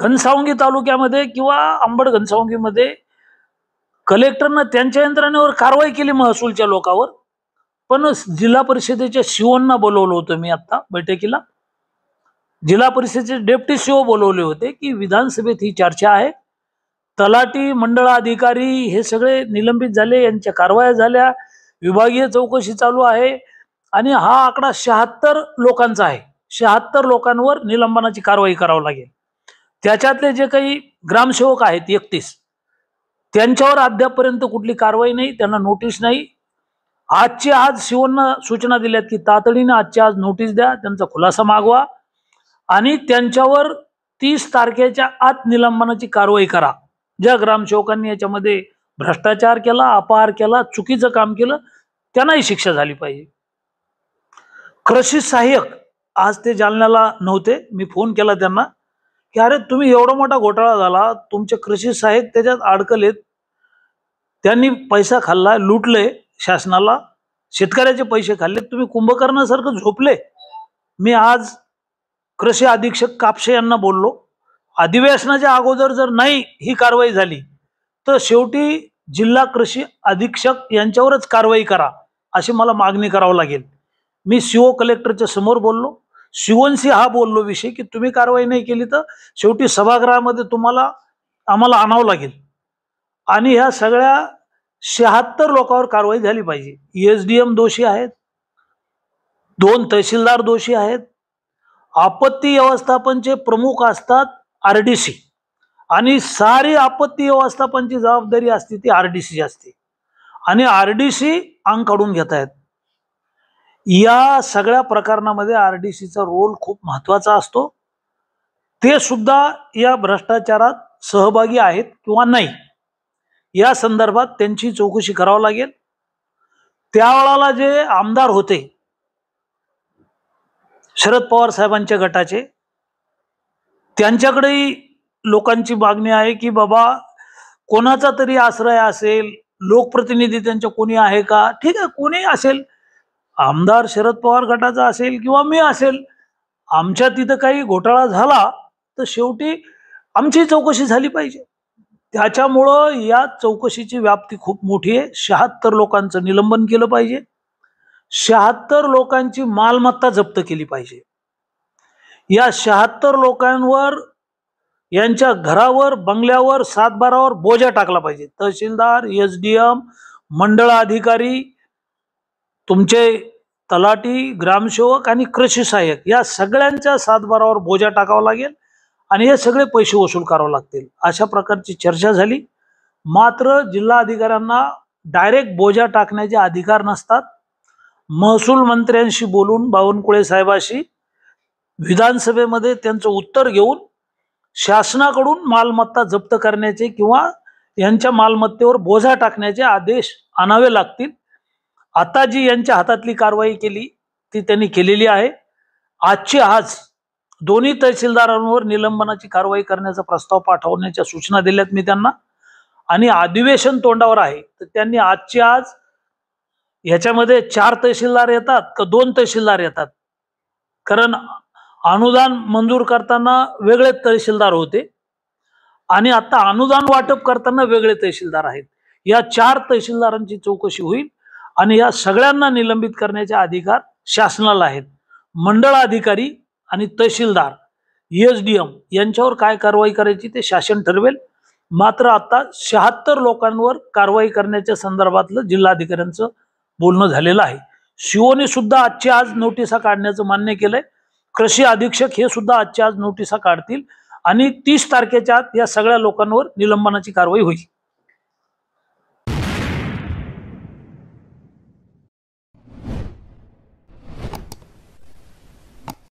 घनसावंगी तालुक्यामध्ये किंवा अंबड घनसावंगीमध्ये कलेक्टरनं त्यांच्या यंत्रणेवर कारवाई केली महसूलच्या लोकांवर, पण जिल्हा परिषदेच्या सीओना बोलवलं होतं मी आता बैठकीला. जिल्हा परिषदेचे डेप्टी सीओ बोलवले होते की विधानसभेत ही चर्चा आहे, तलाठी मंडळ अधिकारी हे सगळे निलंबित झाले, यांच्या कारवाया झाल्या, विभागीय चौकशी चालू आहे आणि हा आकडा 76 लोकांचा आहे. 76 लोकांवर निलंबनाची कारवाई करावी लागेल. त्याच्यातले जे काही ग्रामसेवक आहेत 31, त्यांच्यावर अद्यापपर्यंत कुठली कारवाई नाही, त्यांना नोटीस नाही. आजची आज सीओना सूचना दिल्यात की तातडीने आजच्या आज नोटीस द्या, त्यांचा खुलासा मागवा आणि त्यांच्यावर 30 तारखेच्या आत निलंबनाची कारवाई करा. ज्या ग्रामसेवकांनी याच्यामध्ये भ्रष्टाचार केला, अपहार केला, चुकीचं काम केलं, त्यांनाही शिक्षा झाली पाहिजे. कृषी सहाय्यक आज ते जालन्याला नव्हते. मी फोन केला त्यांना की अरे तुम्ही एवढा मोठा घोटाळा झाला, तुमचे कृषी सहाय्यक त्याच्यात अडकलेत, त्यांनी पैसा खाल्ला, लुटले, शासनाला शेतकऱ्याचे पैसे खाल्ले, तुम्ही कुंभकर्णासारखं झोपले. मी आज कृषी अधीक्षक कापसे यांना बोललो, अधिवेशनाच्या अगोदर जर नाही ही कारवाई झाली तर शेवटी जिल्हा कृषी अधीक्षक यांच्यावरच कारवाई करा अशी मला मागणी करावं लागेल. मी सीओ कलेक्टरच्या समोर बोललो, सीओनशी हा बोललो विषय की तुम्ही कारवाई नाही केली तर शेवटी सभागृहामध्ये आम्हाला आणावं लागेल आणि ह्या सगळ्या 76 लोकांवर कारवाई झाली पाहिजे. एसडीएम दोषी आहेत, 2 तहसीलदार दोषी आहेत, आपत्ती व्यवस्थापनचे प्रमुख असतात आरडीसी आणि सारी आपत्ती व्यवस्थापनची जबाबदारी असते ती आरडीसी असते आणि आरडीसी अंग काढून घेत आहेत. या सगळ्या प्रकरणामध्ये आरडीसीचा रोल खूप महत्वाचा असतो. ते सुद्धा या भ्रष्टाचारात सहभागी आहेत किंवा नाही या संदर्भात त्यांची चौकशी करावी लागेल. त्यावेळेला जे आमदार होते शरद पवार साहेबांच्या गटाचे, त्यांच्याकडेही लोकांची मागणी आहे की बाबा कोणाचा तरी आश्रय असेल, लोकप्रतिनिधी त्यांच्या कोणी आहे का, ठीक आहे कोणी असेल, आमदार शरद पवार गटाचा असेल किंवा मी असेल, आमच्या तिथं काही घोटाळा झाला तर शेवटी आमची चौकशी झाली पाहिजे. त्याच्यामुळं या चौकशीची व्याप्ती खूप मोठी आहे. 76 लोकांचं निलंबन केलं पाहिजे, 76 लोकांची मालमत्ता जप्त केली पाहिजे. या 76 लोकांवर, यांच्या घरावर, बंगल्यावर, सातबारावर बोजा टाकला पाहिजे. तहसीलदार, एसडीएम, मंडळ अधिकारी, तुमचे तलाठी, ग्रामसेवक आणि कृषी सहाय्यक या सगळ्यांच्या सातबारावर बोजा टाकावा लागेल आणि हे सगळे पैसे वसूल करावे लागतील. अशा प्रकारची चर्चा झाली. मात्र जिल्हा अधिकाऱ्यांना डायरेक्ट बोजा टाकण्याचे अधिकार नसतात. महसूल मंत्र्यांशी बोलून, बावनकुळे साहेबांशी विधानसभेमध्ये त्यांचं उत्तर घेऊन शासनाकडून मालमत्ता जप्त करण्याचे किंवा यांच्या मालमत्तेवर बोजा टाकण्याचे आदेश आणावे लागतील. आता जी यांच्या हातातली कारवाई केली ती त्यांनी केलेली आहे. आजची आज दोन्ही तहसीलदारांवर निलंबनाची कारवाई करण्याचा प्रस्ताव पाठवण्याच्या सूचना दिल्यात मी त्यांना आणि अधिवेशन तोंडावर आहे तर त्यांनी आजची आज याच्यामध्ये 4 तहसीलदार येतात का 2 तहसीलदार येतात, कारण अनुदान मंजूर करताना वेगळे तहसीलदार होते आणि आता अनुदान वाटप करताना वेगळे तहसीलदार आहेत. या 4 तहसीलदारांची चौकशी होईल आणि या सगळ्यांना निलंबित करण्याचे अधिकार शासनाला आहेत. मंडळ अधिकारी आणि तहसीलदार, एसडीएम यांच्यावर काय कारवाई करायची ते शासन ठरवेल. मात्र आता 76 लोकांवर कारवाई करण्याच्या संदर्भातलं जिल्हाधिकाऱ्यांचं बोलणं झालेलं आहे. सीओने सुद्धा आजची आज नोटिसा काढण्याचं मान्य केलंय. कृषी अधीक्षक हे सुद्धा आजची आज नोटिसा काढतील आणि 30 तारखेच्या आत या सगळ्या लोकांवर निलंबनाची कारवाई होईल.